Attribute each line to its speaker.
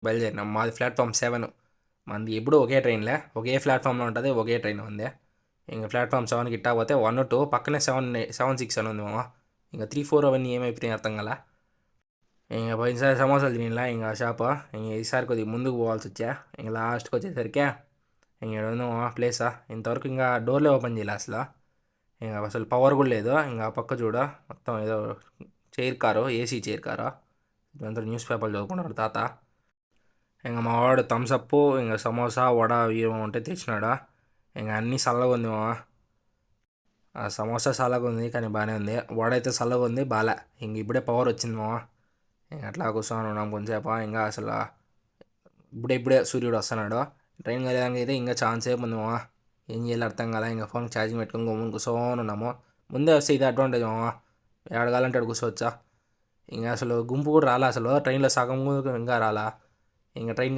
Speaker 1: బయలుదేరినాం. మాది ప్లాట్ఫామ్ 7. మనది ఎప్పుడు ఒకే ట్రైన్లే, ఒకే ప్లాట్ఫామ్లో ఉంటుంది, ఒకే ట్రైన్ ఉంది. ఇంకా ప్లాట్ఫామ్ 7కి ఇట్టా పోతే 1, 2 పక్కనే 7, 6 అని ఉంది మామ. ఇంకా 3, 4 అవన్నీ ఏమైపోయినాయి అర్థం కదా. ఇంకా పోయినసారి సమోసాలు తినిలా ఇంకా షాప్, ఇంక ఈసారి కొద్దిగా ముందుకు పోవాల్సి వచ్చా. ఇంకా లాస్ట్కి వచ్చేసరికి ఇంక ఉంది మామ ప్లేసా, ఇంతవరకు ఇంకా డోర్లే ఓపెన్ చేయలే అసలు. ఇంకా అసలు పవర్ కూడా లేదు. ఇంకా పక్క చూడ మొత్తం ఏదో chair car, AC chair car, ఇదంతా న్యూస్ పేపర్లు చదువుకున్నాడు తాత. ఇంకా మా వాడు థమ్సప్, ఇంకా సమోసా, వడ అవి ఉంటే తెచ్చినాడు. ఇంకా అన్నీ చల్లగా ఉంది మామ. ఆ సమోసా చల్లగా ఉంది కానీ బాగానే ఉంది, వడ అయితే చల్లగా ఉంది బాలే. ఇంక ఇప్పుడే పవర్ వచ్చింది మామ. ఇంక అట్లా కూర్చొని ఉన్నాం కొంచెంసేపు. ఇంకా అసలు ఇప్పుడే సూర్యుడు వస్తున్నాడు. ట్రైన్ కదేదానికి అయితే ఇంకా ఛాన్స్ సేపు ఉంది మామ. ఏం చేయాలి అర్థం కదా. ఇంకా ఫోన్ ఛార్జింగ్ పెట్టుకొని గమ్మున కూర్చొని ఉన్నాము. ముందే వస్తే ఇది అడ్వాంటేజ్ మామ, ఏడగాలంటే అక్కడ కూర్చోవచ్చా. ఇంకా అసలు గుంపు కూడా రాలా, అసలు ట్రైన్లో సగం కూడా ఇంకా రాలా. ఇంకా ట్రైన్